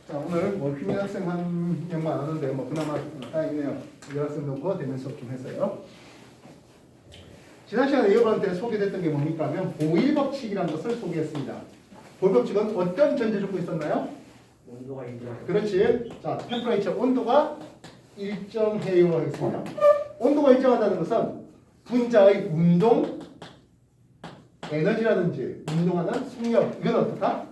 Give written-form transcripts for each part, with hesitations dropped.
자, 오늘 휘민 학생 한 명만 안 하는데 그나마 다행이네요. 여학생 놓고 대면 수업 좀 했어요. 지난 시간에 여러분한테 소개됐던 게 뭡니까 하면 보일법칙이라는 것을 소개했습니다. 보일법칙은 어떤 전제 조건이 있었나요? 온도가 일정. 그렇지. 자, 템퍼레이처 온도가 일정해요 하겠습니다. 온도가 일정하다는 것은 분자의 운동 에너지라든지 운동하는 속력 이건 어떻다?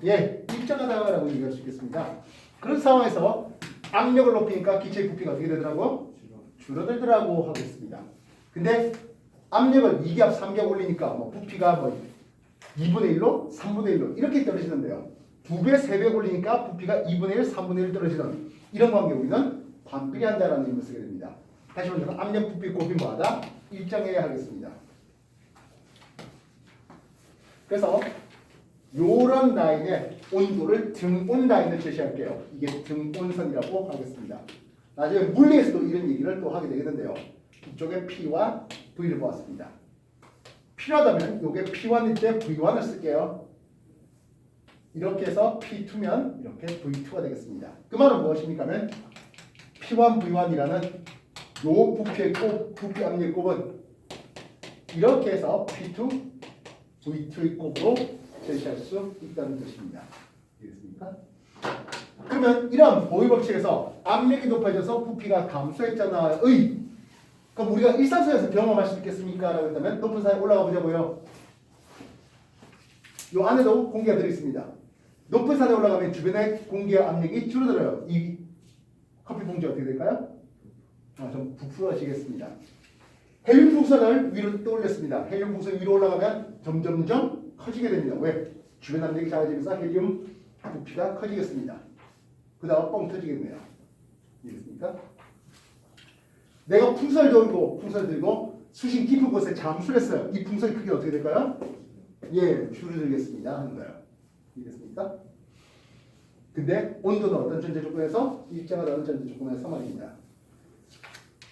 예, 일정하다라고 얘기할 수 있겠습니다. 그런 상황에서 압력을 높이니까 기체의 부피가 어떻게 되더라고? 줄어들더라고 하겠습니다. 근데 압력을 2기압, 3기압 올리니까 부피가 2분의 1로, 3분의 1로 이렇게 떨어지는데요. 2배, 3배 올리니까 부피가 2분의 1, 3분의 1 떨어지는 이런 관계 우리는 반비례한다라는 의미를 쓰게 됩니다. 다시 말해서 압력, 부피, 곱임마다 일정해야 하겠습니다. 그래서 요런 라인의 온도를 등온 라인을 제시할게요. 이게 등온선이라고 하겠습니다. 나중에 물리에서도 이런 얘기를 또 하게 되겠는데요. 이쪽에 P와 V를 보았습니다. 필요하다면 요게 P1일 때 V1을 쓸게요. 이렇게 해서 P2면 이렇게 V2가 되겠습니다. 그 말은 무엇입니까 하면 P1, V1이라는 요 부피의 곱, 부피 압력의 곱은 이렇게 해서 P2, V2의 곱으로 제시할 수 있다는 뜻입니다. 되겠습니까? 그러면 이런 보일법칙에서 압력이 높아져서 부피가 감소했잖아요. 그럼 우리가 일상생활에서 경험할 수 있겠습니까? 라고 했다면 높은 산에 올라가 보자고요. 이 안에도 공기가 들어있습니다. 높은 산에 올라가면 주변의 공기의 압력이 줄어들어요. 이 커피 봉지 어떻게 될까요? 좀 부풀어지겠습니다. 헬륨 풍선을 위로 떠올렸습니다. 헬륨 풍선 위로 올라가면 점점점 커지게 됩니다. 왜? 주변 압력이 작아지면서 헬륨 부피가 커지겠습니다. 그 다음 뻥 터지겠네요. 이해됐습니까? 내가 풍선을 들고 수심 깊은 곳에 잠수를 했어요. 이 풍선의 크기가 어떻게 될까요? 예, 줄어들겠습니다. 하는 거예요. 이해됐습니까? 근데 온도는 어떤 전제 조건에서? 일정하다는 전제 조건에서 말입니다.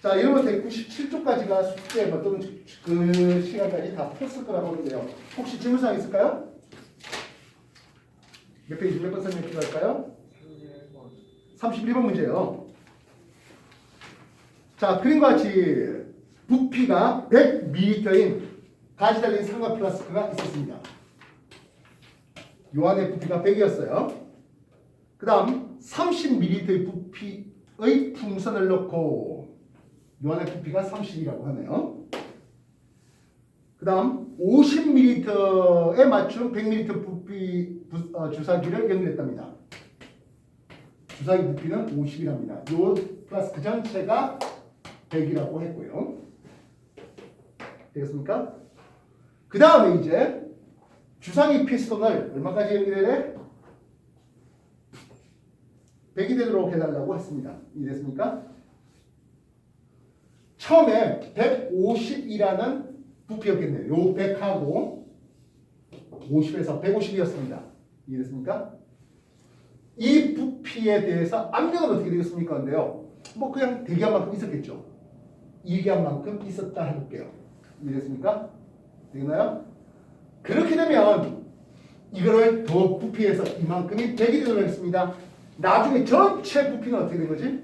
자, 여러분들 97쪽까지가 숙제 또는 그 시간까지 다 풀었을 거라고 하는데요. 혹시 질문사항 있을까요? 몇 페이지 몇 번 설명 필요할까요? 31번 문제예요. 자, 그림과 같이 부피가 100ml인 가지 달린 삼각 플라스크가 있었습니다. 요 안에 부피가 100이었어요. 그 다음 30ml의 부피의 풍선을 넣고 요 안에 부피가 30이라고 하네요. 그 다음 50ml에 맞춘 100ml 부피 주사기를 연결했답니다. 주사기 부피는 50이랍니다. 요 플라스크 전체가 100이라고 했고요. 되겠습니까? 그 다음에 이제 주사기 피스톤을 얼마까지 연결해야 돼? 100이 되도록 해달라고 했습니다. 이해됐습니까? 처음에 150이라는 부피였겠네요. 요 100하고 50에서 150이었습니다. 이해됐습니까? 이 부피에 대해서 압력은 어떻게 되겠습니까? 근데요. 그냥 대기한 만큼 있었겠죠. 일기한 만큼 있었다 해볼게요. 이해됐습니까? 되겠나요? 그렇게 되면 이거를 더 부피해서 이만큼이 100이 되도록 하겠습니다. 나중에 전체 부피는 어떻게 된 거지?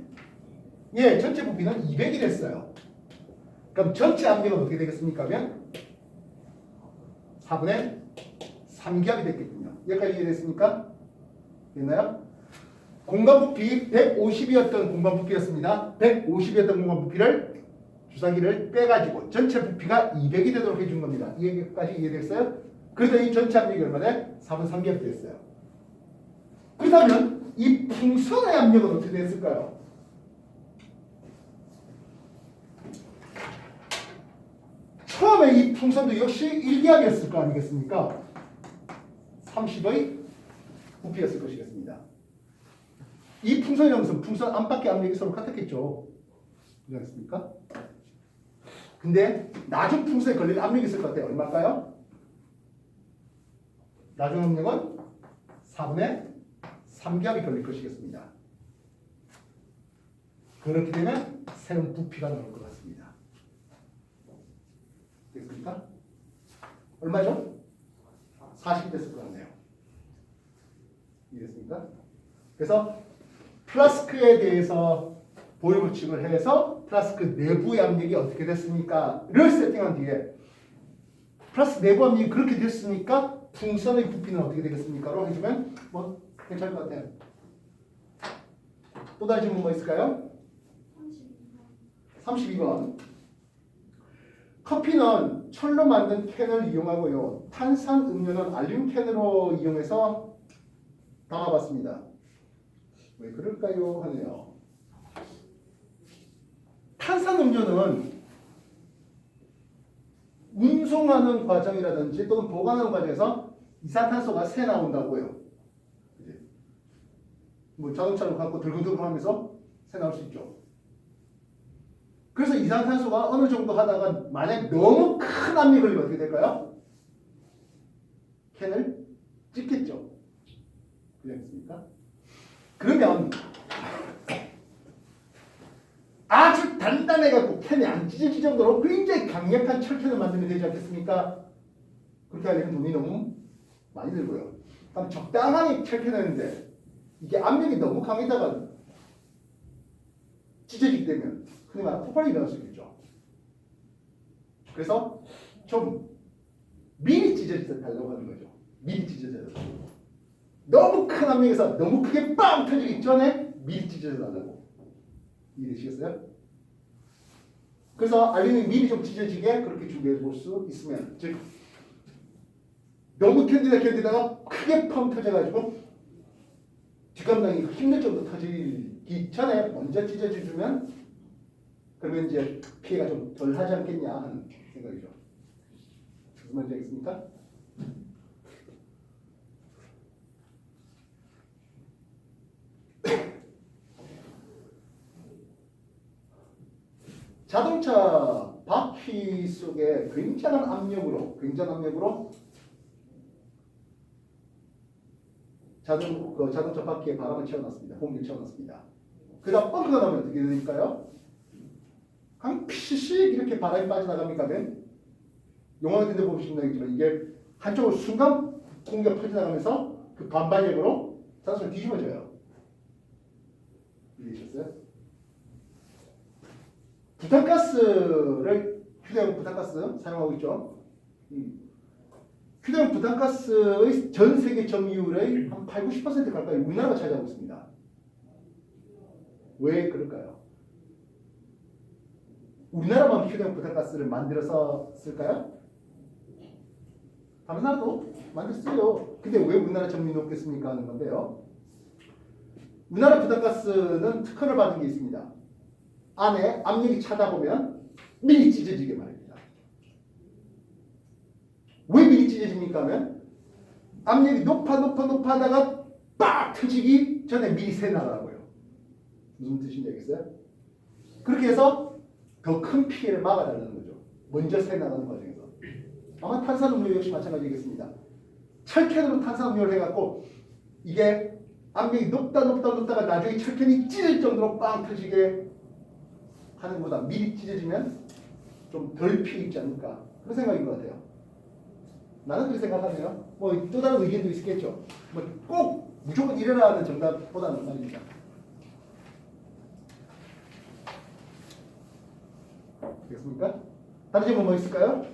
예, 전체 부피는 200이 됐어요. 그럼 전체 압력은 어떻게 되겠습니까? 하면 4분의 3기압이 됐겠군요. 여기까지 이해됐습니까? 됐나요? 공간 부피 150이었던 공간 부피였습니다. 150이었던 공간 부피를 주사기를 빼가지고 전체 부피가 200이 되도록 해준 겁니다. 여기까지 이해됐어요? 그러더니 전체 압력이 얼마나? 4분 3기압이 됐어요. 그렇다면 이 풍선의 압력은 어떻게 됐을까요? 처음에 이 풍선도 역시 1기압이었을 거 아니겠습니까? 30의 부피였을 것이겠습니다. 이 풍선이라는 것은 풍선 안팎의 압력이 서로 같았겠죠. 그렇지 않습니까? 근데 낮은 풍선에 걸릴 압력이 있을 것 같아요. 얼마일까요? 낮은 압력은 4분의 3기압이 걸릴 것이겠습니다. 그렇게 되면 새로운 부피가 나올 것 같습니다. 됐습니까? 얼마죠? 40이 됐을 것 같네요. 이해됐습니까? 그래서 플라스크에 대해서 보일 법칙을 해서 플라스크 내부의 압력이 어떻게 됐습니까?를 세팅한 뒤에 플라스크 내부 압력이 그렇게 됐으니까 풍선의 부피는 어떻게 되겠습니까?로 해주면 뭐 괜찮을 것 같아요. 또 다른 질문 뭐 있을까요? 32번. 커피는 철로 만든 캔을 이용하고요. 탄산 음료는 알루미늄 캔으로 이용해서 담아봤습니다. 왜 그럴까요? 하네요. 탄산 음료는 운송하는 과정이라든지 또는 보관하는 과정에서 이산탄소가 새 나온다고요. 뭐 자동차를 갖고 들근들근 하면서 새 나올 수 있죠. 그래서 이산탄소가 어느 정도 하다가 만약 너무 큰 압력이 걸리면 어떻게 될까요? 캔을 찢겠죠. 그렇지 않습니까? 그러면 아주 단단해갖고 캔이 안 찢어질 정도로 굉장히 강력한 철캔을 만들면 되지 않겠습니까? 그렇게 하려면 돈이 너무 많이 들고요. 그럼 적당하게 철캔을 했는데 이게 압력이 너무 강해다가 찢어지게 되면 흔히 말하는 폭발이 일어날 수 있겠죠. 그래서 좀 미리 찢어져 달라고 하는 거죠. 미리 찢어져요. 너무 큰 압력에서 너무 크게 빵 터지기 전에 미리 찢어져 달라고. 이해되시겠어요? 그래서 알루미늄이 미리 좀 찢어지게 그렇게 준비해 볼 수 있으면, 즉 너무 견디다가 크게 펑 터져가지고 뒷감당이 힘들 정도 터지기 전에 먼저 찢어주면 그러면 이제 피해가 좀 덜 하지 않겠냐 하는 생각이죠. 무슨 말인지 알겠습니까? 자동차 바퀴 속에 굉장한 압력으로 자동차 바퀴에 바람을 채워놨습니다. 공기를 채워놨습니다. 그다음 뻥크가 나면 어떻게 될까요? 한 피씩 이렇게 바람이 빠져나갑니까? 영화 같은 데 보시면 알겠지만 이게 한쪽으로 순간 공기가 퍼져나가면서 그 반발력으로 자동차가 뒤집어져요. 이해되셨어요? 부탄가스를 휴대용 부탄가스 사용하고 있죠. 휴대용 부탄가스의 전 세계 점유율의 한 80~90% 가까이 우리나라가 차지하고 있습니다. 왜 그럴까요? 우리나라만 휴대용 부탄가스를 만들어서 쓸까요? 다른 나라도 만들었어요. 근데 왜 우리나라 점유율이 높겠습니까? 하는 건데요. 우리나라 부탄가스는 특허를 받은 게 있습니다. 안에 압력이 차다 보면 미리 찢어지게 말입니다. 왜 미리 찢어집니까 하면 압력이 높아다가 빡 터지기 전에 미리 새 나가라고요. 무슨 뜻인지 알겠어요? 그렇게 해서 더 큰 피해를 막아달라는 거죠. 먼저 새 나가는 과정에서. 아마 탄산음료 역시 마찬가지겠습니다. 철캔으로 탄산음료를 해갖고 이게 압력이 높다가 나중에 철캔이 찢을 정도로 빵 터지게 하는 것보다 미리 찢어지면 좀 덜 피해 있지 않을까 그런 생각인 것 같아요. 나는 그렇게 생각하네요. 뭐 또 다른 의견도 있겠죠. 뭐 꼭 무조건 이래라 하는 정답보다는 말입니다. 되겠습니까? 다른 질문 뭐 있을까요?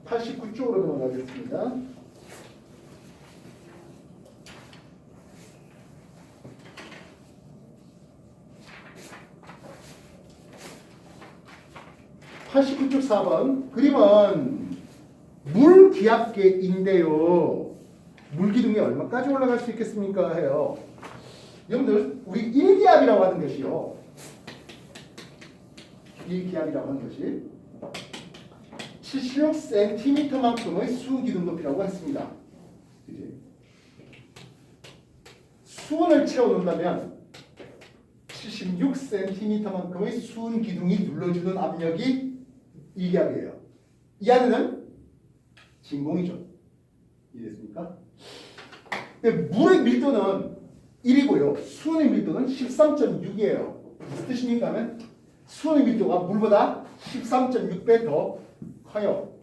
89쪽으로 넘어가겠습니다. (89쪽 4번) 그림은 물기압계인데요. 물기둥이 얼마까지 올라갈 수 있겠습니까? 해요. 여러분들 우리 1기압이라고 하는 것이요. 1기압이라고 하는 것이 76cm만큼의 수은기둥 높이라고 했습니다. 그치? 수은을 채워놓는다면 76cm만큼의 수은기둥이 눌러주는 압력이 1기압이에요. 이 안에는 진공이죠. 이해됐습니까? 근데 물의 밀도는 1이고요. 수은의 밀도는 13.6이에요. 무슨 뜻입니까 하면 수은의 밀도가 물보다 13.6배 더 커요.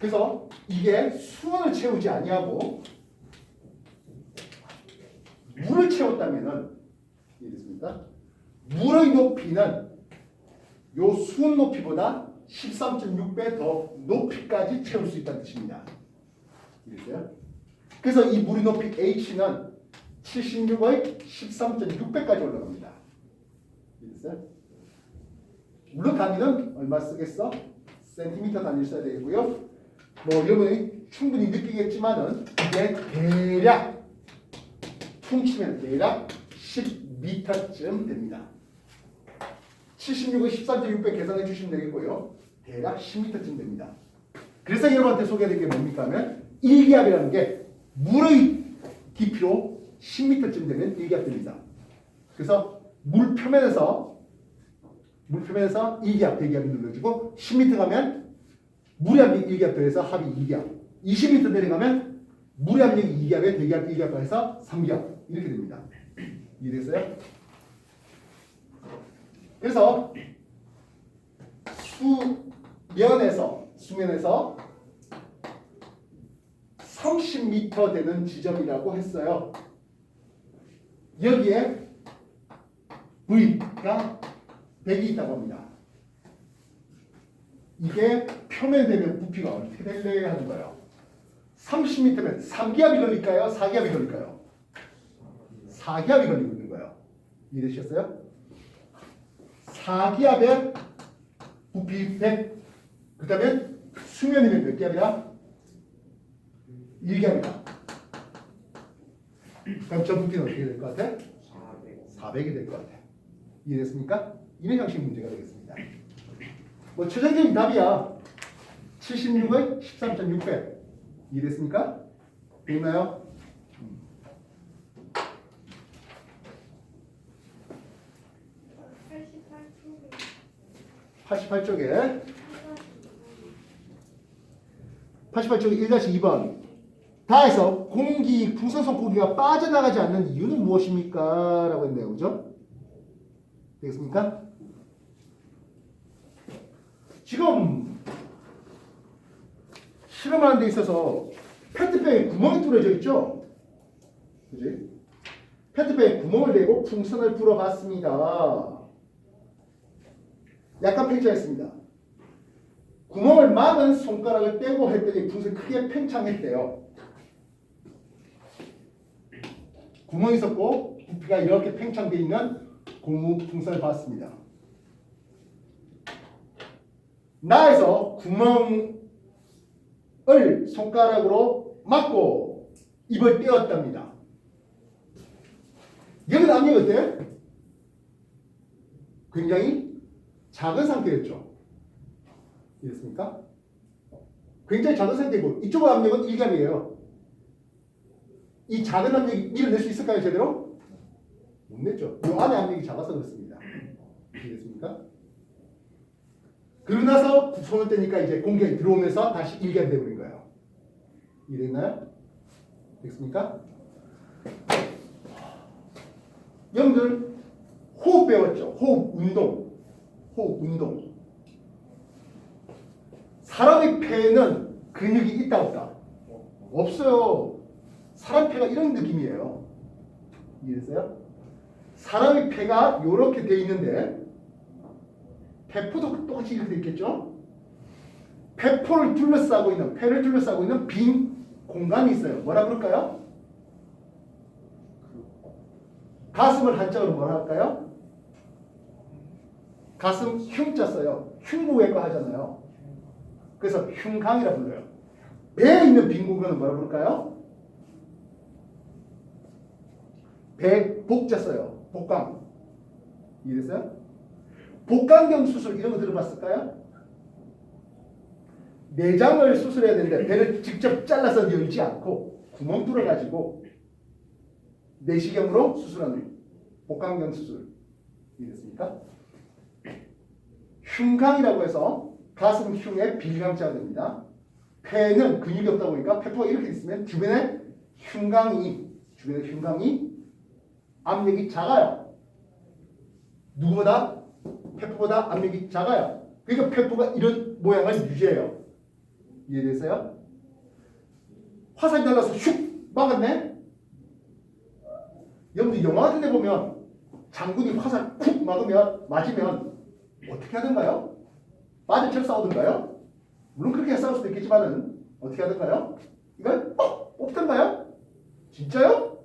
그래서 이게 수온을 채우지 아니하고 물을 채웠다면은 이해됐습니까? 물의 높이는 요 수온 높이보다 13.6배 더 높이까지 채울 수 있다는 뜻입니다. 이해됐어요? 그래서 이 물의 높이 H는 76의 13.6배까지 올라갑니다. 이해됐어요? 물론 단위는 얼마 쓰겠어? 센티미터 단위를 써야 되겠고요. 뭐 여러분이 충분히 느끼겠지만은 이게 대략 퉁치면 대략 10m쯤 됩니다. 76을 13.6배 계산해 주시면 되겠고요. 대략 10m쯤 됩니다. 그래서 여러분한테 소개해드린 게 뭡니까 하면 일기압이라는 게 물의 깊이로 10m쯤 되면 일기압됩니다. 그래서 물 표면에서 일기압, 대기압이 눌러주고 10m 가면 물의 압력이 1기압 더해서 합이 2기압, 20m 내려가면 물의 압력이 2기압에 대기압 1기압 더해서 3기압 이렇게 됩니다. 이해됐어요? 그래서 수면에서 30m 되는 지점이라고 했어요. 여기에 V가 100이 있다고 합니다. 이게 표면이 되면 부피가 어떻게 될래 하는 거예요. 30m면 3기압이 걸릴까요? 4기압이 걸릴까요? 4기압이 걸리고 있는 거예요. 이해되셨어요? 4기압에 부피 100. 그렇다면 수면이면 몇 기압이다? 1기압이다. 그럼 저 부피는 어떻게 될 것 같아? 400이 될 것 같아. 이해됐습니까? 이런 형식 문제가 되겠습니다. 뭐 최종적인 답이야. 76의 13.6배. 이해됐습니까? 됐나요? 88쪽에 1-2번 다에서 공기, 풍선 속 공기가 빠져나가지 않는 이유는 무엇입니까? 라고 했네요. 그죠? 되겠습니까? 지금 실험하는 데 있어서 페트병에 구멍이 뚫어져 있죠? 그지? 페트병에 구멍을 내고 풍선을 불어봤습니다. 약간 팽창했습니다. 구멍을 막은 손가락을 떼고 했더니 풍선이 크게 팽창했대요. 구멍이 있었고 부피가 이렇게 팽창되어 있는 고무 풍선을 봤습니다. 나에서 구멍을 손가락으로 막고 입을 떼었답니다. 여기 압력이 어때요? 굉장히 작은 상태였죠. 이해됐습니까? 굉장히 작은 상태이고 이쪽 압력은 1기압이에요. 이 작은 압력이 밀어낼 수 있을까요? 제대로? 못 냈죠. 이 안에 압력이 작아서 그렇습니다. 이해됐습니까? 그러고 나서 손을 떼니까 이제 공기가 들어오면서 다시 1기압이 되어버린 거예요. 이해됐나요? 됐습니까? 여러분들 호흡 배웠죠? 호흡 운동. 사람의 폐에는 근육이 있다 없다? 없어요. 사람 폐가 이런 느낌이에요. 이해됐어요? 사람의 폐가 이렇게 돼 있는데 폐포도 똑같이 이렇게 돼 있겠죠? 폐를 둘러싸고 있는 빈 공간이 있어요. 뭐라 그럴까요? 가슴을 한자어로 뭐라 할까요? 가슴 흉자 써요. 흉부외과 하잖아요. 그래서 흉강이라 불러요. 배에 있는 빈 공간은 뭐라 부를까요? 배 복자 써요. 복강. 이해됐어요? 복강경 수술 이런 거 들어봤을까요? 내장을 수술해야 되는데 배를 직접 잘라서 열지 않고 구멍 뚫어가지고 내시경으로 수술하는 복강경 수술. 이해됐습니까? 흉강이라고 해서 가슴 흉에 비강자가 됩니다. 폐는 근육이 없다 보니까 폐포가 이렇게 있으면 주변에 흉강이 압력이 작아요. 누구보다? 폐포보다 압력이 작아요. 그러니까 폐포가 이런 모양을 유지해요. 이해됐어요? 화살이 날라서 슉 막았네. 여러분들 영화 같은 데 보면 장군이 화살 쿡 맞으면 어떻게 하던가요? 맞은 척 싸우던가요? 물론 그렇게 싸울 수도 있겠지만은 어떻게 하던가요? 이걸 뽑던가요? 진짜요?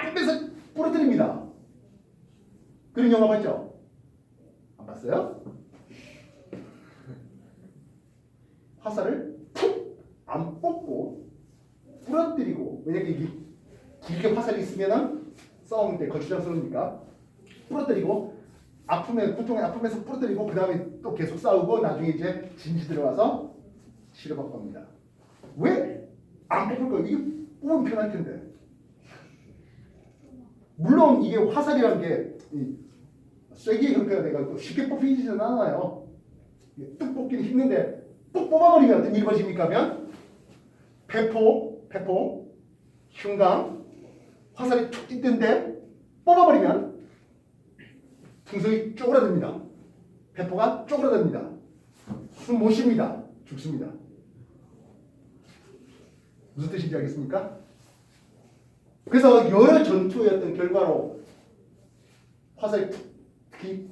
뽑혀서 부러뜨립니다. 그런 영화 봤죠? 안 봤어요? 화살을 푹 안 뽑고 부러뜨리고, 왜냐면 이게 길게 화살이 있으면 싸움 때 거추장스러우니까 부러뜨리고, 보통은 아프면서 부러뜨리고, 그 다음에 또 계속 싸우고, 나중에 이제 진지 들어가서 치료받고 합니다. 왜 안 뽑을 거예요? 이게 뽑으면 편할 텐데. 물론 이게 화살이라는 게 쐐기에 형태가 돼가지고 쉽게 뽑히지는 않아요. 뚝 뽑기는 힘든데 뚝 뽑아버리면 어떤 일이 벌어집니까 하면 배포, 흉강, 화살이 툭 찢던데 뽑아버리면 풍선이 쪼그라듭니다. 배포가 쪼그라듭니다. 숨 못 쉽니다. 죽습니다. 무슨 뜻인지 알겠습니까? 그래서 여러 전투의 어떤 결과로 화살이 특히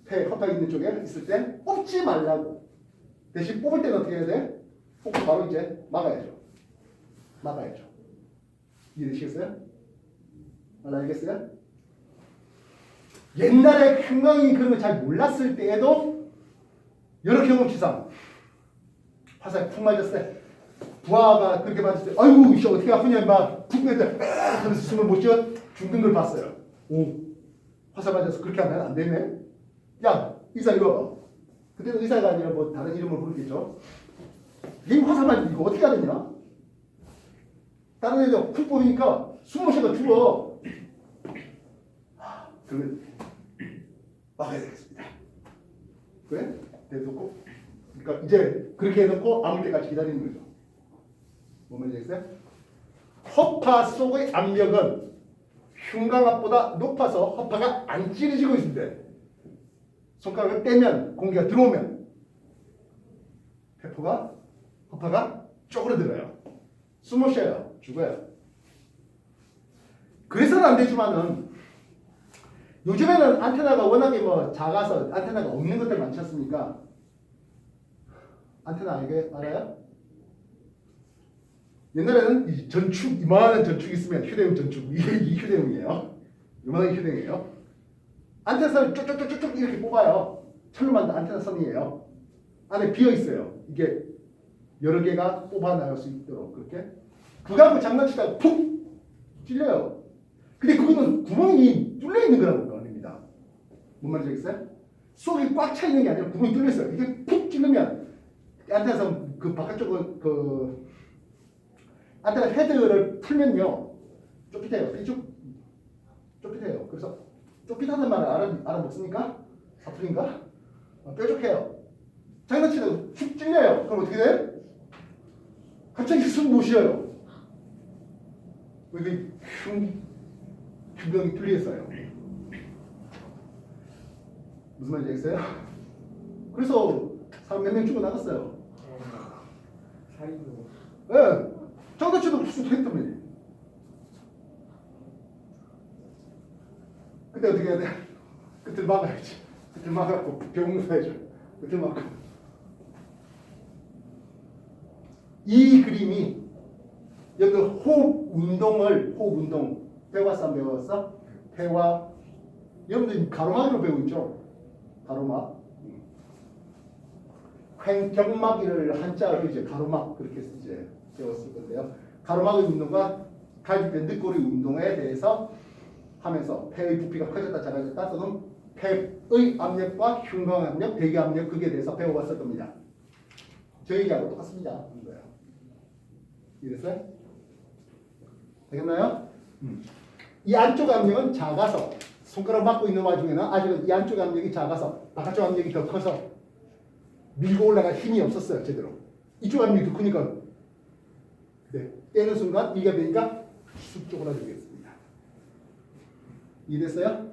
폐 허파 있는 쪽에 있을 때 뽑지 말라고. 대신 뽑을 때는 어떻게 해야 돼? 뽑고 바로 이제 막아야죠. 이해되시겠어요? 알겠어요? 옛날에 흉강이 그런 거 잘 몰랐을 때에도 여러 경험치상 화살 푹 맞았을 때 부하가 그렇게 맞았을 때 아이고 이씨 어떻게 아프냐 막 푹 빼다 하면서 숨을 못 쉬어 죽는 걸 봤어요. 오 화살 맞아서 그렇게 하면 안 되네. 야 의사 이리 와봐. 그때는 의사가 아니라 뭐 다른 이름으로 부르겠죠. 얘 화살 맞으면 이거 어떻게 해야 되냐? 다른 애들 푹 뽑으니까 숨 못 쉬다가 죽어. 그러면 막아야 되겠습니다. 그래? 내놓고 그러니까 이제 그렇게 해놓고 아물 때까지 기다리는 거죠. 뭔 말인지 알겠어요? 허파 속의 압력은 흉강압보다 높아서 허파가 안 찌르지고 있습니다. 손가락을 떼면 공기가 들어오면 허파가 쪼그라들어요. 숨 못 쉬어요. 죽어요. 그래서는 안 되지만은 요즘에는 안테나가 워낙에 뭐 작아서 안테나가 없는 것들 많지 않습니까? 안테나 알아요? 옛날에는 이 전축, 이만한 전축이 있으면 휴대용 전축, 이게 이 휴대용이에요. 이만한 휴대용이에요. 안테나 선을 쭉쭉쭉쭉 이렇게 뽑아요. 철로 만든 안테나 선이에요. 안에 비어 있어요. 이게 여러 개가 뽑아 나갈 수 있도록 그렇게. 그거 갖고 장난치다가 푹 찔려요. 근데 그거는 구멍이 뚫려 있는 거라고 합니다. 뭔 말인지 알겠어요? 속이 꽉 차 있는 게 아니라 구멍이 뚫려 있어요. 이게 푹 찔르면 안테나 선 그 바깥쪽은 그 안테나 헤드를 풀면요 좁깃해요. 좁깃해요. 그래서 좁깃하다는 말을 알아먹습니까? 사투리인가? 뾰족해요. 장난치다가 훅 찔려요. 그럼 어떻게 돼? 갑자기 숨 못 쉬어요. 이게 흉병이 뚫려 있어요. 무슨 말인지 알겠어요? 그래서 사람 몇 명 죽어나갔어요. 살인도. 예. 장난치도 무슨 했다며. 그때 어떻게 해야 돼? 끝을 막아야지. 끝을 막아갖고 병원 가야죠. 끝을 막고. 이 그림이 여기 호흡 운동 배워봤어 안 배워봤어? 여러분들 가로막이로 배우고 있죠? 가로막. 횡격막이를 한자로 이제 가로막 그렇게 이제 배웠을 건데요. 가로막의 운동과 갈비뼈 늑골의 운동에 대해서 하면서 폐의 부피가 커졌다 작아졌다 또는 폐의 압력과 흉강 압력, 배기 압력 그게 대해서 배워봤을 겁니다. 저 얘기하고 똑같습니다. 이랬어요? 되겠나요? 이 안쪽 압력은 작아서 손가락 막고 있는 와중에는 아직은 이 안쪽 압력이 작아서 바깥쪽 압력이 더 커서 밀고 올라갈 힘이 없었어요. 제대로. 이쪽 압력이 더 크니까 떼는 순간 이게 되니까 쑥 쪼그라들겠습니다. 이해됐어요?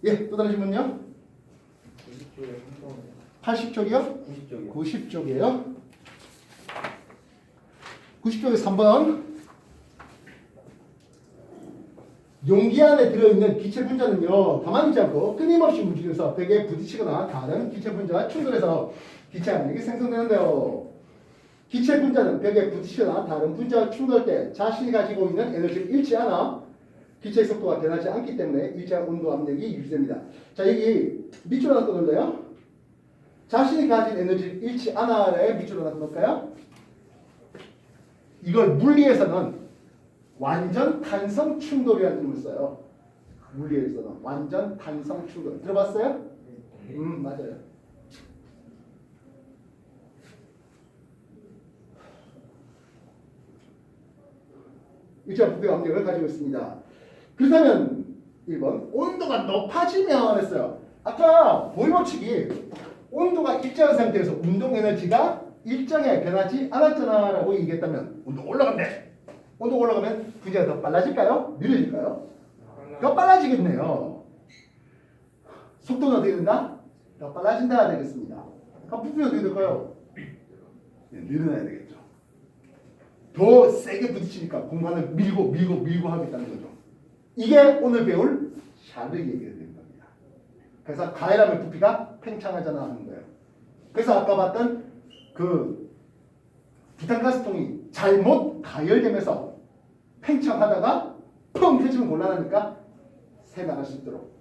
예, 또 다른 질문요? 80쪽이요? 90쪽이요. 90쪽이에요. 90쪽에 3번. 용기 안에 들어있는 기체 분자는요, 가만히 있지 않고 끊임없이 움직여서 벽에 부딪히거나 다른 기체 분자와 충돌해서 기체 압력이 생성되는데요. 기체 분자는 벽에 부딪히거나 다른 분자와 충돌할 때 자신이 가지고 있는 에너지를 잃지 않아 기체의 속도가 변하지 않기 때문에 일정한 온도 압력이 유지됩니다. 자, 여기 밑줄 하나 떠놓을래요? 자신이 가진 에너지를 잃지 않아에 밑줄 하나 떠놓을까요? 이걸 물리에서는 완전 탄성 충돌이라는 이름을 써요. 물리에서는 완전 탄성 충돌. 들어봤어요? 맞아요. 일정한 부피 압력을 가지고 있습니다. 그렇다면 1번 온도가 높아지면 했어요. 아까 보이법칙이 온도가 일정한 상태에서 운동 에너지가 일정하게 변하지 않았잖아 라고 얘기했다면 온도가 올라간대. 온도가 올라가면 분자가 더 빨라질까요? 느려질까요? 더 빨라지겠네요. 속도는 어떻게 된다? 더 빨라진다 되겠습니다. 그럼 부피는 어떻게 될까요? 늘어나야 되겠죠. 더 세게 부딪히니까 공간을 밀고 하겠다는 거죠. 이게 오늘 배울 샤르 얘기가 되는 겁니다. 그래서 가열하면 부피가 팽창하잖아 하는 거예요. 그래서 아까 봤던 그 부탄가스통이 잘못 가열되면서 팽창하다가 펑 터지면 곤란하니까 새 나갈 수 있도록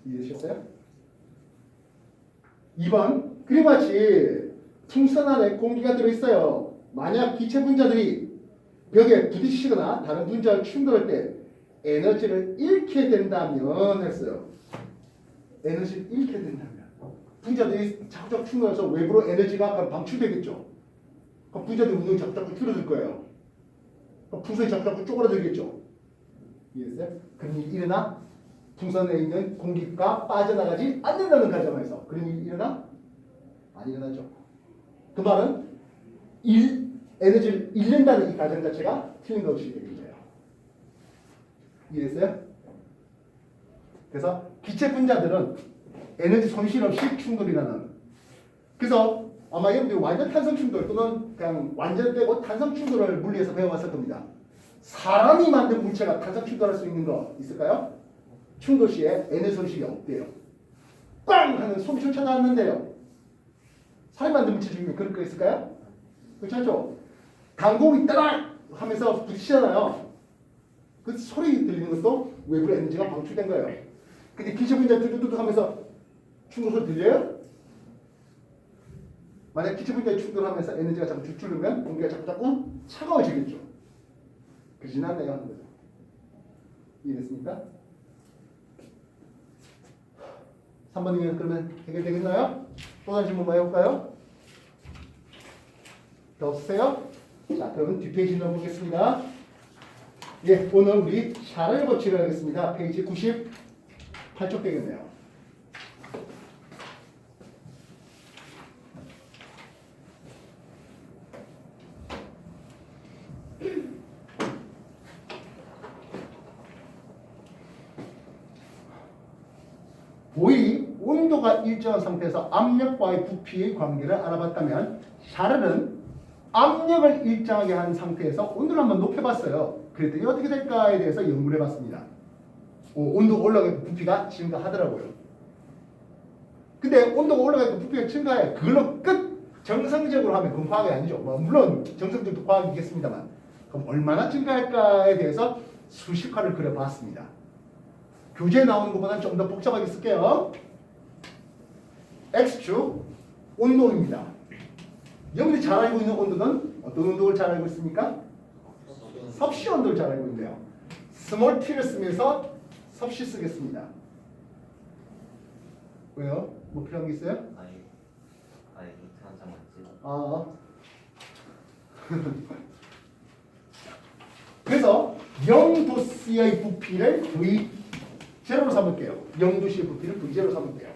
이해되셨어요? 2번 그리고 같이 풍선 안에 공기가 들어있어요. 만약 기체 분자들이 벽에 부딪히거나 다른 분자와 충돌할 때 에너지를 잃게 된다면 했어요. 에너지를 잃게 된다면 분자들이 자꾸자꾸 충돌해서 외부로 에너지가 방출되겠죠. 그럼 분자들 운동이 자꾸자꾸 줄어들 거예요. 그럼 풍선이 자꾸자꾸 쪼그라들겠죠. 이해했어요? 그런 일이 일어나? 풍선에 있는 공기가 빠져나가지 않는다는 가정에서 그런 일이 일어나? 안 일어나죠. 그 말은 에너지를 잃는다는 이 가정 자체가 틀린 것이 되는 거예요. 이해했어요? 그래서 기체 분자들은 에너지 손실 없이 충돌이 나는. 그래서 아마 여러분들이 완전 탄성 충돌 또는 그냥 완전 빼고 탄성 충돌을 물리에서 배워봤을 겁니다. 사람이 만든 물체가 탄성 충돌할 수 있는 거 있을까요? 충돌 시에 에너지 손실이 없대요. 빵! 하는 소리 쫓아나왔는데요. 사람이 만든 물체 중에 그럴 거 있을까요? 그렇지 않죠? 강공이 따락! 하면서 부딪히잖아요. 그 소리 들리는 것도 외부의 에너지가 방출된 거예요. 근데 기체 분자 두두두두 하면서 충돌 소리 들려요? 만약 기체 분자에 충돌하면서 에너지가 자꾸 줄면 공기가 자꾸 차가워지겠죠. 그러진 않네요 하는 거죠. 이해됐습니까? 3번이면 그러면 해결되겠나요? 또 다른 질문 뭐 해볼까요? 더 없으세요? 자, 그러면 뒷페이지 넘어보겠습니다. 예, 오늘 우리 샤를 법칙을 하겠습니다. 페이지 98쪽 되겠네요. 보일이 온도가 일정한 상태에서 압력과의 부피의 관계를 알아봤다면 샤를은 압력을 일정하게 한 상태에서 온도를 한번 높여봤어요. 그랬더니 어떻게 될까에 대해서 연구를 해봤습니다. 온도가 올라가니까 부피가 증가하더라고요. 근데 온도가 올라가니까 부피가 증가해. 그걸로 끝! 정상적으로 하면 그건 과학이 아니죠. 물론 정상적도 과학이겠습니다만 그럼 얼마나 증가할까에 대해서 수식화를 그려봤습니다. 교재에 나오는 것보다는 좀 더 복잡하게 쓸게요. X축 온도입니다. 여러분들이 잘 알고 있는 온도는 어떤 온도를 잘 알고 있습니까? 섭씨 온도를 잘 알고 있는데요. 스몰 t를 쓰면서 섭씨 쓰겠습니다. 왜요? 뭐 필요한 게 있어요? 아니 노트 한 장 맞지? 아. 그래서 0도씨의 부피를 V0로 삼을게요. 0도씨의 부피를 V0로 삼을게요.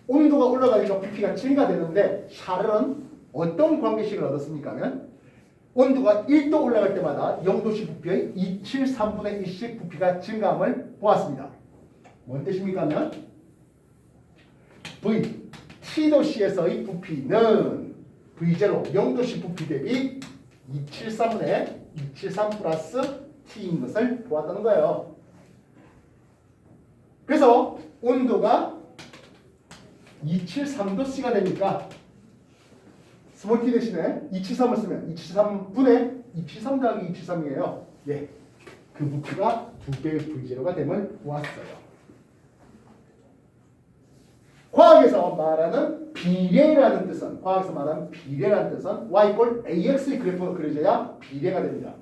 온도가 올라가니까 부피가 증가되는데 샤를은 어떤 관계식을 얻었습니까? 하면 온도가 1도 올라갈 때마다 0도씨 부피의 273분의 1씩 부피가 증가함을 보았습니다. 뭔 뜻입니까? 하면 V, T도시에서의 부피는 V0 0도시 부피 대비 273분의 273 플러스 T인 것을 보았다는 거예요. 그래서 온도가 273도씨가 되니까 스몰 t 대신에 273을 쓰면 273분의 273 더하기 273이에요. 예, 그 부피가 2배의 V0가 됨을 보았어요. 과학에서 말하는 비례라는 뜻은 y 꼴 ax의 그래프가 그려져야 비례가 됩니다.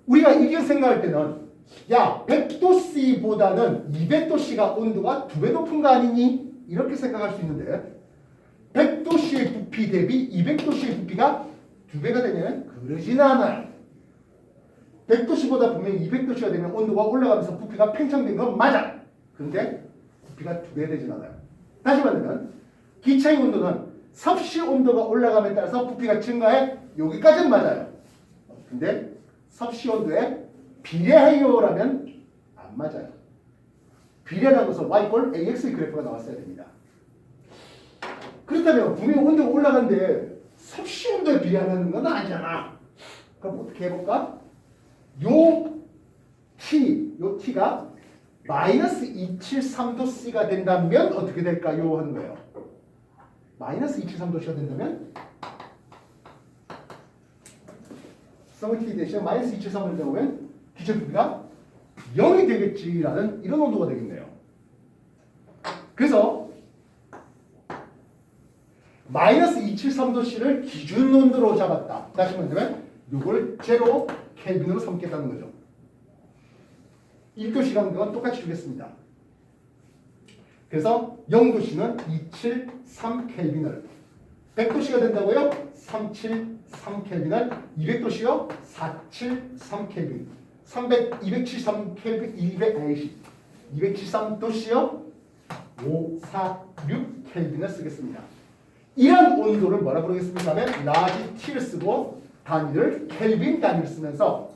우리가 이렇게 생각할 때는 야 100도씨보다는 200도씨가 온도가 2배 높은 거 아니니? 이렇게 생각할 수 있는데 100도씨의 부피 대비 200도씨의 부피가 2배가 되면 그러진 않아요. 100도씨보다 분명히 200도씨가 되면 온도가 올라가면서 부피가 팽창된 건 맞아. 근데 부피가 2배 되진 않아요. 다시 말하면 기체의 온도는 섭씨 온도가 올라감에 따라서 부피가 증가해. 여기까지는 맞아요. 근데 섭씨 온도에 비례해요라면 안 맞아요. 비례라는 것은 y꼴 ax의 그래프가 나왔어야 됩니다. 그렇다면 분명히 온도가 올라가는데 섭씨 온도에 비례하는 건 아니잖아. 그럼 어떻게 해볼까? 요 t가 마이너스 273도씨가 된다면 어떻게 될까요? 하는 거예요. 마이너스 273도씨가 된다면 t 대신에 마이너스 273을 되면 기체 부피가 0이 되겠지라는 이런 온도가 되겠네요. 그래서 마이너스 273도씨를 기준 온도로 잡았다. 다시 말하면 이걸 제로 켈빈으로 삼겠다는 거죠. 1도씨 간격은 똑같이 주겠습니다. 그래서 0도씨는 273켈빈을 100도씨가 된다고요? 373켈빈을 200도씨요? 473켈빈 273켈빈 273도씨요? 546켈빈을 쓰겠습니다. 이런 온도를 뭐라 부르겠습니까? 하면 라지 T를 쓰고 단위를 켈빈 단위를 쓰면서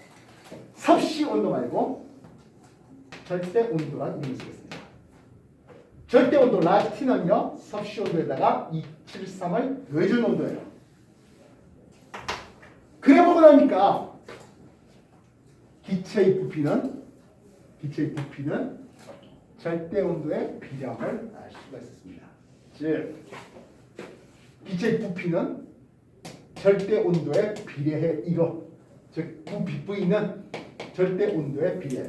섭씨 온도 말고 절대 온도란 이름을 쓰겠습니다. 절대 온도 라지 T는요. 섭씨 온도에다가 273을 더해준 온도예요. 그래 보고 나니까 기체의 부피는 절대 온도에 비례함을 알 수가 있었습니다. 즉 기체의 부피는 절대 온도에 비례해 이거. 즉 V는 절대 온도에 비례해.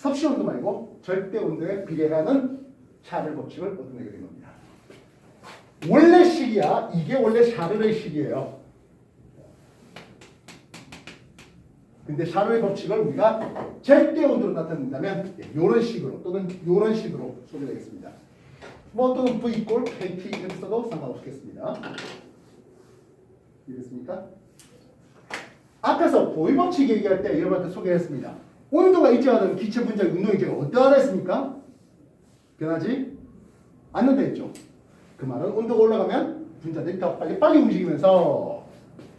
섭씨 온도 말고 절대 온도에 비례하는 샤를 법칙을 얻어내게 된 겁니다. 원래 식이야. 이게 원래 샤르의 식이에요. 근데 샤르의 법칙을 우리가 절대 온도로 나타낸다면 이런 식으로 또는 이런 식으로 소개되겠습니다. 뭐 또는 V 이꼴 KT 이렇게 써도 상관없겠습니다. 이해됐습니까? 앞에서 보이 법칙 얘기할 때 여러분한테 소개했습니다. 온도가 일정하던 기체 분자의 운동 인재가 어떠하다 했습니까? 변하지 않는다 했죠. 그 말은 온도가 올라가면 분자들이 더 빨리 움직이면서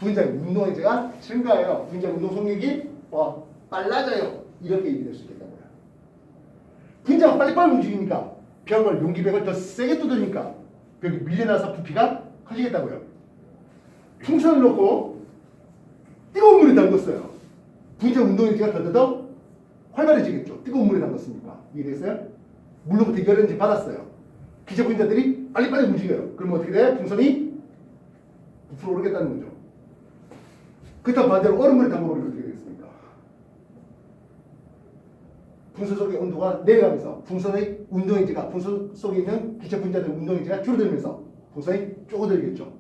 분자의 운동 인재가 증가해요. 분자의 운동 속력이 빨라져요. 이렇게 얘기될 수 있겠다고요. 분자가 빨리 움직이니까 벽을 용기벽을 더 세게 두드리니까 벽이 밀려나서 부피가 커지겠다고요. 풍선을 놓고 뜨거운 물에 담궜어요. 분자 운동 인재가 더더더 활발해지겠죠. 뜨거운 물에 담궜으니까. 이해됐어요? 물로부터 열에너지 받았어요. 기체 분자들이 빨리 움직여요. 그러면 어떻게 돼? 풍선이 부풀어 오르겠다는 거죠. 그렇다면 반대로 얼음물에 담궈버리면 어떻게 되겠습니까? 풍선 속의 온도가 내려가면서 풍선의 운동인지가 풍선 속에 있는 기체 분자들 운동인지가 줄어들면서 풍선이 쪼그들겠죠.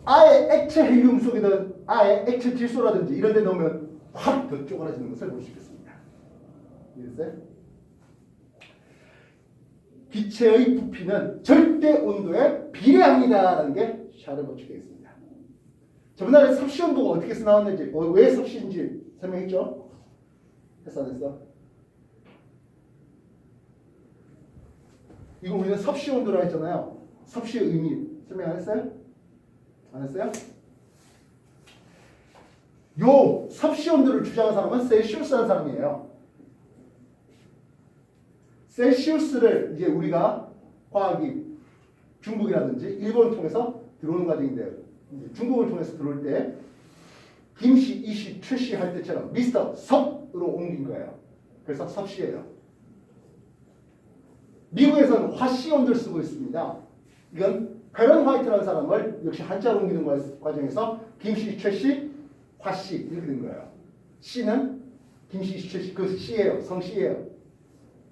아예 액체 헬륨 속에든 아예 액체 질소라든지 이런 데 넣으면 확 더 쪼그라지는 것을 볼 수 있겠습니다. 이해됐어요? 기체의 부피는 절대 온도에 비례합니다라는 게 샤르 법칙이겠습니다. 저번에 섭씨 온도가 어떻게 해서 나왔는지, 왜 섭씨인지 설명했죠? 했어 안 했어? 이거 우리는 섭씨 온도라고 했잖아요. 섭씨의 의미 설명 안 했어요? 안 했어요? 요 섭씨 온도를 주장한 사람은 셀시우스라는 사람이에요. 셀시우스를 이제 우리가 화학이 중국이라든지 일본을 통해서 들어오는 과정인데 중국을 통해서 들어올 때 김씨, 이씨, 최씨 할 때처럼 미스터 섭으로 옮긴 거예요. 그래서 섭씨예요. 미국에서는 화씨 온도를 쓰고 있습니다. 이건 페런 화이트라는 사람을 역시 한자로 옮기는 과정에서 김씨, 최씨, 화씨 이렇게 된 거예요. 씨는 김씨, 최씨 그 씨예요. 성씨예요.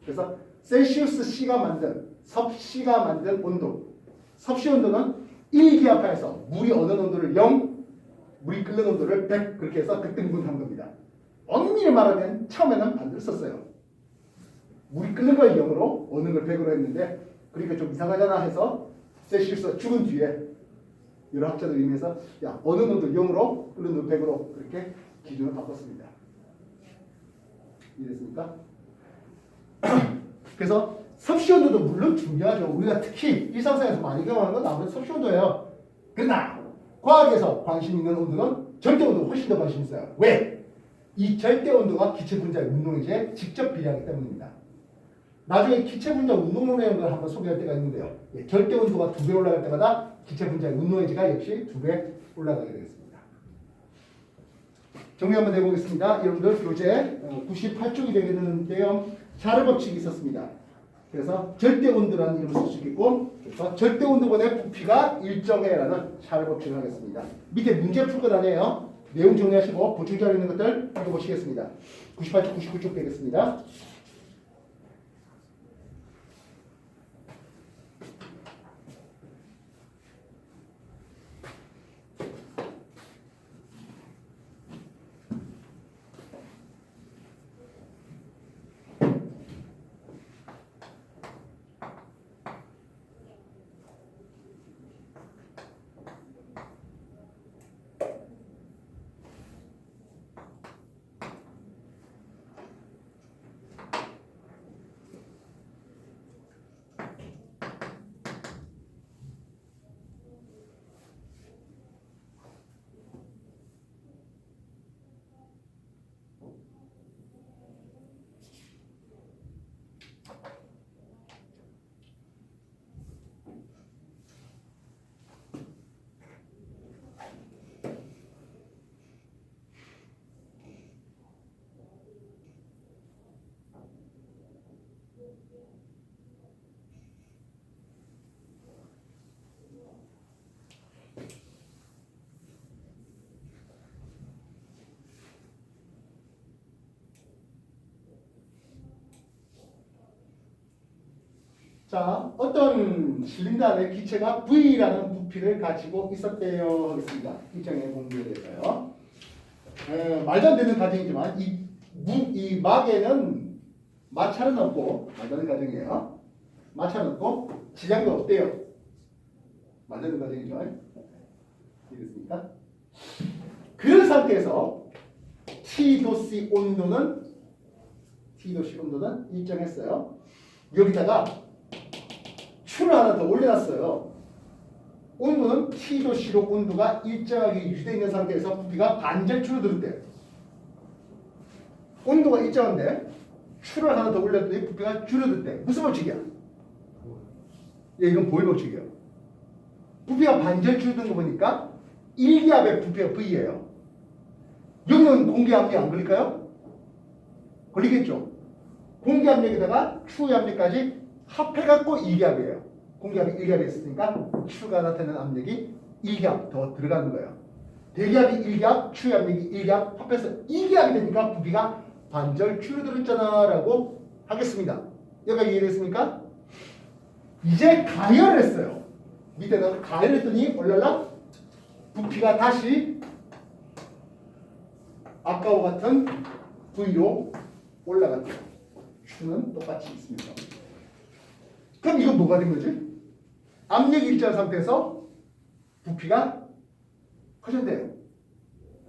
그래서 셀시우스 C가 만든 섭씨가 만든 온도 섭씨 온도는 1기압하에서 물이 어느 온도를 0, 물이 끓는 온도를 100 그렇게 해서 극등분한 겁니다. 엄밀히 말하면 처음에는 반대로 썼어요. 물이 끓는 걸 0으로 어느 걸 100으로 했는데 그러니까 좀 이상하잖아 해서 셀시우스가 죽은 뒤에 여러 학자들 의미에서 야 어느 온도 0으로 끓는 온도 100으로 그렇게 기준을 바꿨습니다. 이해됐습니까? 그래서 섭씨 온도도 물론 중요하죠. 우리가 특히 일상생활에서 많이 경험하는 건 아무래도 섭씨 온도예요. 그러나 과학에서 관심 있는 온도는 절대 온도가 훨씬 더 관심 있어요. 왜? 이 절대 온도가 기체 분자의 운동에너지에 직접 비례하기 때문입니다. 나중에 기체 분자 운동량을 한번 소개할 때가 있는데요. 예, 절대 온도가 2배 올라갈 때마다 기체 분자의 운동에너지가 역시 2배 올라가게 되겠습니다. 정리 한번 해보겠습니다. 여러분들 교재 98쪽이 되겠는데요. 샤를 법칙이 있었습니다. 그래서 절대 온도라는 이름을 쓸 수 있겠고 그래서 절대 온도분의 부피가 일정해라는 샤를 법칙을 하겠습니다. 밑에 문제 풀 것 아니에요. 내용 정리하시고 보충 자료 있는 것들 확인해보시겠습니다. 98쪽, 99쪽 되겠습니다. 자, 어떤 실린더 안에 기체가 V라는 부피를 가지고 있었대요 하겠습니다. 입장의 공부에 대해서요. 말도 안 되는 가정이지만 이 막에는 마찰은 없고 말도 안 되는 가정이에요. 마찰은 없고 지장도 없대요. 말도 안 되는 가정이죠. 이해됐습니까? 그런 상태에서 T도씨 온도는 일정했어요. 여기다가 추를 하나 더 올려놨어요. 온도는 T도씨로 온도가 일정하게 유지되어 있는 상태에서 부피가 반절 줄어들 때 온도가 일정한데 추를 하나 더 올렸더니 부피가 줄어들 때 무슨 법칙이야? 예, 이건 보일 법칙이에요. 부피가 반절 줄어든 거 보니까 1기압의 부피가 V예요. 여기는 공기압력 안 걸릴까요? 걸리겠죠. 공기압력에다가 추의 압력까지 합해갖고 2기압이에요. 공기압이 1기압이 있으니까 추가 나타내는 압력이 1기압 더 들어가는 거예요. 대기압이 1기압, 추의 압력이 1기압 합해서 2기압이 되니까 부피가 반절 줄어들었잖아 라고 하겠습니다. 여기까지 이해됐습니까? 이제 가열을 했어요. 밑에는 가열을 했더니 올라라 부피가 다시 아까와 같은 V로 올라갔죠. 추는 똑같이 있습니다. 그럼 이건 뭐가 된 거지? 압력이 일정한 상태에서 부피가 커진대요.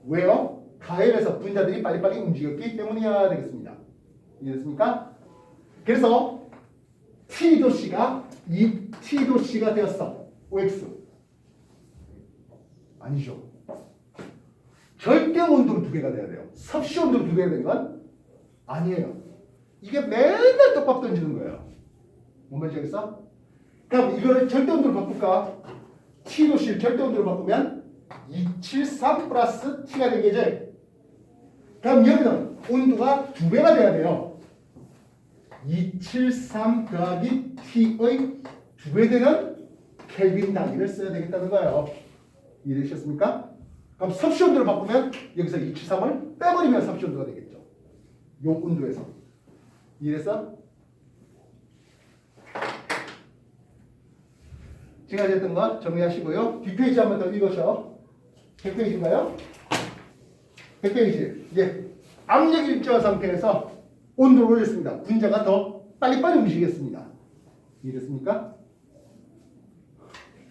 왜요? 가열에서 분자들이 빨리빨리 움직였기 때문이어야 되겠습니다. 이해됐습니까? 그래서 T도씨가 이 T도씨가 되었어. OX. 아니죠. 절대 온도로 2개가 돼야 돼요. 섭씨 온도로 2개가 된 건 아니에요. 이게 맨날 똑밥 던지는 거예요. 뭔 말인지 알겠어? 그럼 이거를 절대온도로 바꿀까? T도실 절대온도로 바꾸면 273 플러스 T가 되겠지. 그럼 여기는 온도가 2배가 돼야 돼요. 273 더하기 T의 2배 되는 켈빈 단위를 써야 되겠다는 거예요. 이해되셨습니까? 그럼 섭씨 온도를 바꾸면 여기서 273을 빼버리면 섭씨 온도가 되겠죠. 요 온도에서. 이해됐어? 지금까지 했던 거 정리하시고요. 뒷페이지 한 번 더 읽으셔. 100페이지인가요? 100페이지. 예. 압력 일정한 상태에서 온도를 올렸습니다. 분자가 더 빨리빨리 움직이겠습니다. 이해됐습니까?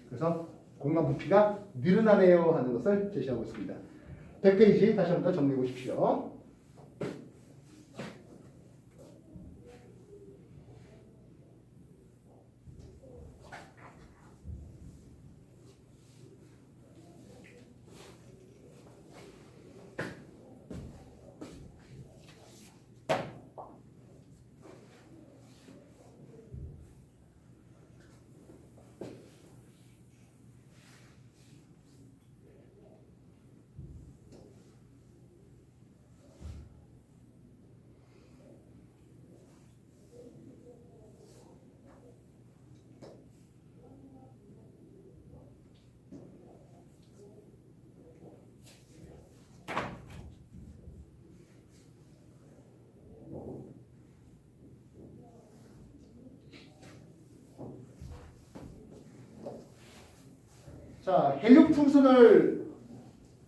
그래서 공간 부피가 늘어나네요 하는 것을 제시하고 있습니다. 100페이지 다시 한 번 더 정리해 보십시오. 자, 헬륨 풍선을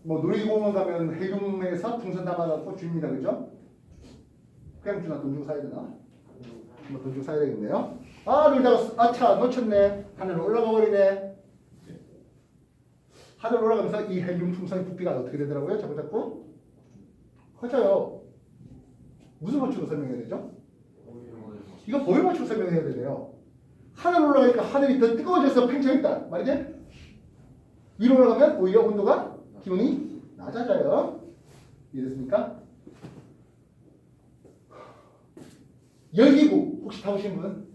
뭐 놀이공원 가면 헬륨에서 풍선 담아놓고 줍니다. 그죠? 그냥 주나 돈 주고 사야 되나? 뭐 돈 주고 사야 되겠네요. 아, 놀다가 아차 놓쳤네. 하늘 올라가 버리네. 하늘 올라가면서 이 헬륨 풍선의 부피가 어떻게 되더라고요? 자꾸 커져요. 무슨 법칙으로 설명해야 되죠? 이거 보유 법칙으로 설명해야 되네요. 하늘 올라가니까 하늘이 더 뜨거워져서 팽창했다 말이지? 위로 올라가면 오히려 온도가 기온이 낮아져요. 이해됐습니까? 열기구 혹시 타보신 분?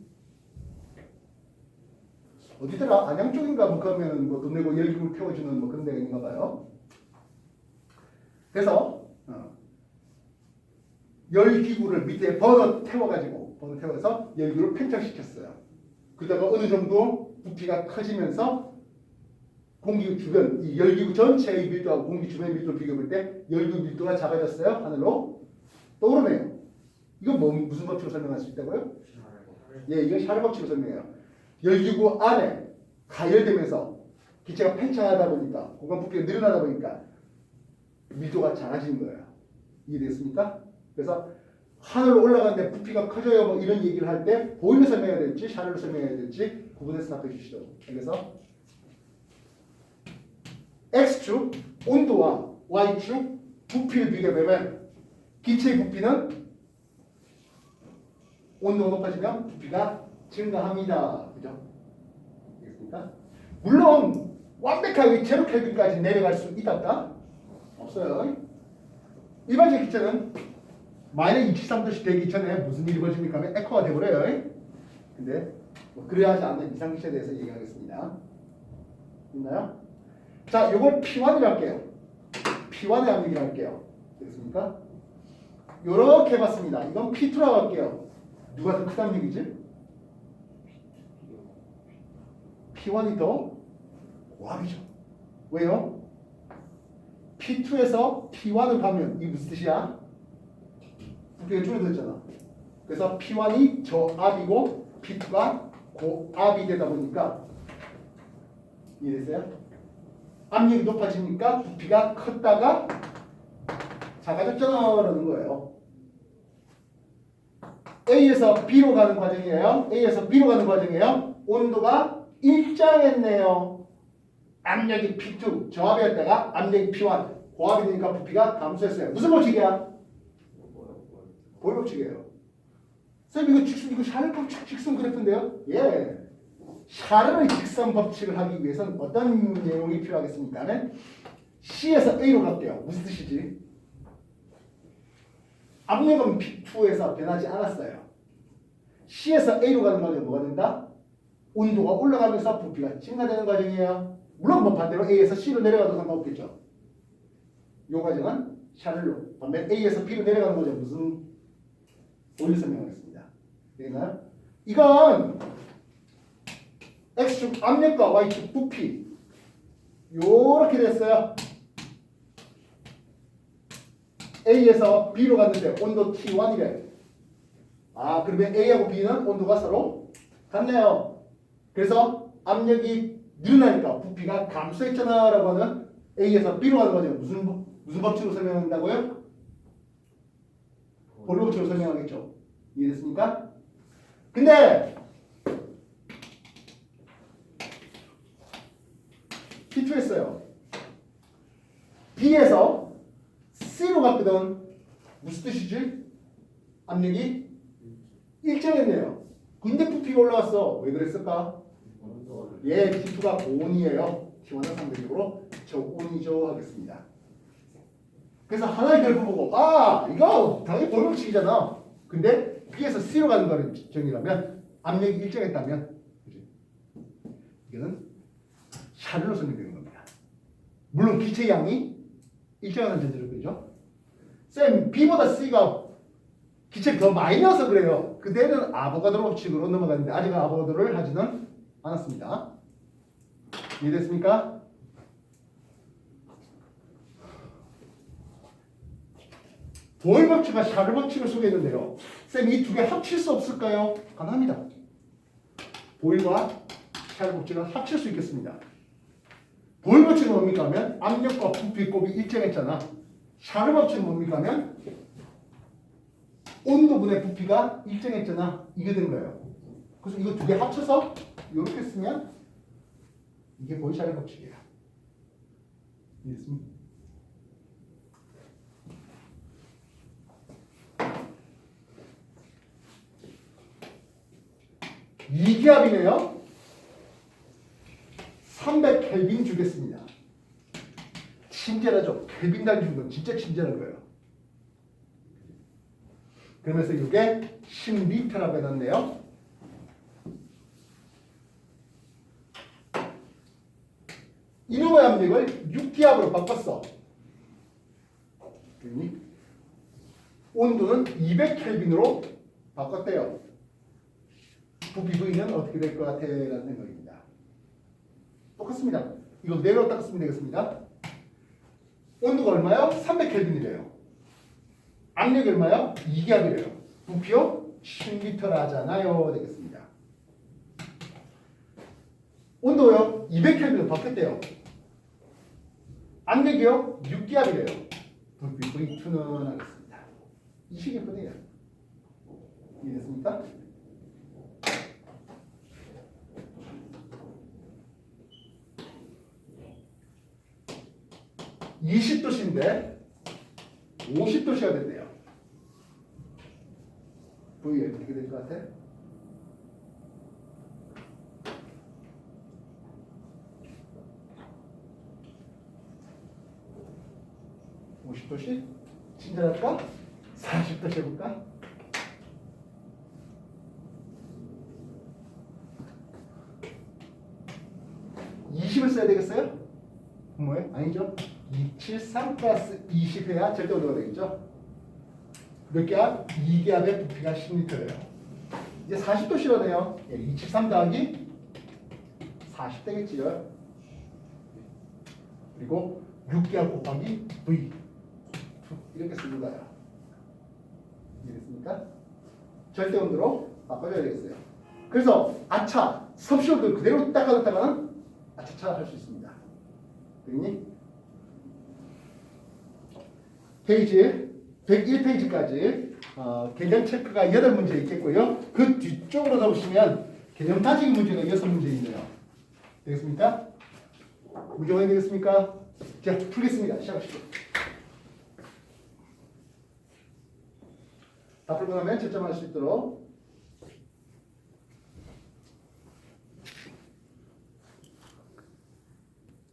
어디더라? 안양 쪽인가 뭐 그러면 뭐 돈 내고 열기구를 태워주는 뭐 그런 데가 있는가 봐요. 그래서 열기구를 밑에 버너 태워서 열기구를 팽창시켰어요. 그러다가 어느 정도 부피가 커지면서 공기 주변, 이 열기구 전체의 밀도하고 공기 주변의 밀도를 비교해볼 때 열기구 밀도가 작아졌어요. 하늘로 떠오르네요. 이거 뭐 무슨 법칙으로 설명할 수 있다고요? 예, 이건 샤를 법칙으로 설명해요. 열기구 안에 가열되면서 기체가 팽창하다 보니까 공간 부피가 늘어나다 보니까 밀도가 작아지는 거예요. 이해됐습니까? 그래서 하늘로 올라가는데 부피가 커져요. 뭐 이런 얘기를 할 때 보일러 설명해야 될지 샤를 설명해야 될지 구분해서 답해 주시죠. 그래서 X축 온도와 Y축 부피를 비교해보면 기체의 부피는 온도가 높아지면 부피가 증가합니다. 그죠? 알겠습니까? 물론 완벽하게 제로 켈빈까지 내려갈 수 있다 없다? 없어요. 일반적 기체는 마이너스 23도씨 되기 전에 무슨 일이 벌어집니까 하면 에코가 되버려요. 근데 뭐 그래야 하지 않는 이상 기체에 대해서 얘기하겠습니다. 있나요? 자, 요걸 P1이라고 할게요. P1의 압력이라고 할게요. 됐습니까? 요렇게 해봤습니다. 이건 P2라고 할게요. 누가 더 큰 압력이지? P1이 더 고압이죠. 왜요? P2에서 P1을 가면 이게 무슨 뜻이야? 부피가 줄어들었잖아. 그래서 P1이 저압이고 P2가 고압이 되다 보니까 이해됐어요? 압력이 높아지니까 부피가 컸다가 작아졌잖아라는 거예요. A에서 B로 가는 과정이에요. A에서 B로 가는 과정이에요. 온도가 일정했네요. 압력이 P2, 저압이었다가 압력이 P1, 고압이 되니까 부피가 감소했어요. 무슨 법칙이야? 보일 법칙이에요. 쌤 이거 샤를 법칙 직선 그래프인데요? 예. 샤르의 직선 법칙을 하기 위해서는 어떤 내용이 필요하겠습니까? C에서 A로 갈게요. 무슨 뜻이지? 압력은 P2에서 변하지 않았어요. C에서 A로 가는 과정은 뭐가 된다? 온도가 올라가면서 부피가 증가되는 과정이에요. 물론 뭐 반대로 A에서 C로 내려가도 상관없겠죠. 이 과정은 샤를로. 반면 A에서 B로 내려가는 거죠. 무슨 오일 설명하겠습니다. 되겠나요? 이건 X축 압력과 Y축 부피 요렇게 됐어요. A에서 B로 갔는데 온도 T1이래. 아, 그러면 A하고 B는 온도가 서로 같네요. 그래서 압력이 늘어나니까 부피가 감소했잖아 라고 하는 A에서 B로 가는 거죠. 무슨 법칙으로 설명한다고요? 볼의 법칙으로 설명하겠죠. 이해됐습니까? 근데 T2했어요. B에서 C로 갔거든. 무슨 뜻이지? 압력이 일정했네요. 근데 부피가 올라왔어. 왜 그랬을까? 예, T2가 고온이에요. T1은 상대적으로 저온이죠 하겠습니다. 그래서 하나의 결과 보고 아 이거 당연히 볼의 법칙이잖아. 근데 B에서 C로 가는 과정이라면 압력이 일정했다면 그치? 이거는 샤를로 설명되는 겁니다. 물론 기체 양이 일정한 전제로 그죠? 쌤 B보다 C가 기체를 더 많이 넣어서 그래요. 그때는 아보가드로 법칙으로 넘어갔는데 아직 아보가드로를 하지는 않았습니다. 이해됐습니까? 보일 법칙과 샤를 법칙을 소개했는데요. 쌤 이 두 개 합칠 수 없을까요? 가능합니다. 보일과 샤를 법칙을 합칠 수 있겠습니다. 보일 법칙은 뭡니까 하면 압력과 부피 곱이 일정했잖아. 샤를 법칙은 뭡니까 하면 온도분의 부피가 일정했잖아. 이게 된 거예요. 그래서 이거 두 개 합쳐서 이렇게 쓰면 이게 보일 샤를 법칙이에요. 이해됐습니까? 이기압이네요. 300켈빈 주겠습니다. 친절하죠. 켈빈 단위준 건 진짜 친절한 거예요. 그러면서 이게 10리터라고 해놨네요. 이놈의 압력을 6기압으로 바꿨어. 그러니 온도는 200켈빈으로 바꿨대요. 부피 V는 어떻게 될 것 같아? 라는 생각입니다. 똑같습니다. 이거 내려왔다 쓰면 되겠습니다. 온도가 얼마요? 300켈빈이래요. 압력이 얼마요? 2기압이래요. 부피요? 10리터라 하잖아요. 되겠습니다. 온도요? 200켈빈으로 바뀌었대요. 압력이요? 6기압이래요. 부피 V2는 하겠습니다. 이 식이거든요. 이해됐습니까? 20도씨인데 50도씨가 됐대요. V에 어떻게 될 것 같아? (50도씨) 친절할까? 40도씨 해볼까? (20을) 써야 되겠어요? 뭐예요? 아니죠? 273 플러스 20 해야 절대 온도가 되겠죠? 몇 기압? 2기압의 부피가 10리터예요. 이제 40도씨라네요. 273 더하기 40 되겠지요. 그리고 6기압 곱하기 V 이렇게 쓰는 거예요. 이해됐습니까? 절대 온도로 바꿔줘야 되겠어요. 그래서 아차, 섭씨 온도 그대로 닦아놨다가는 아차차 할 수 있습니다. 그러니 페이지 101페이지까지 개념 체크가 8문제 있겠고요. 그 뒤쪽으로 가보시면 개념 따지기 문제가 6문제 있네요. 되겠습니까? 문제 확인 되겠습니까? 자, 풀겠습니다. 시작하시죠. 다 풀고 나면 채점할 수 있도록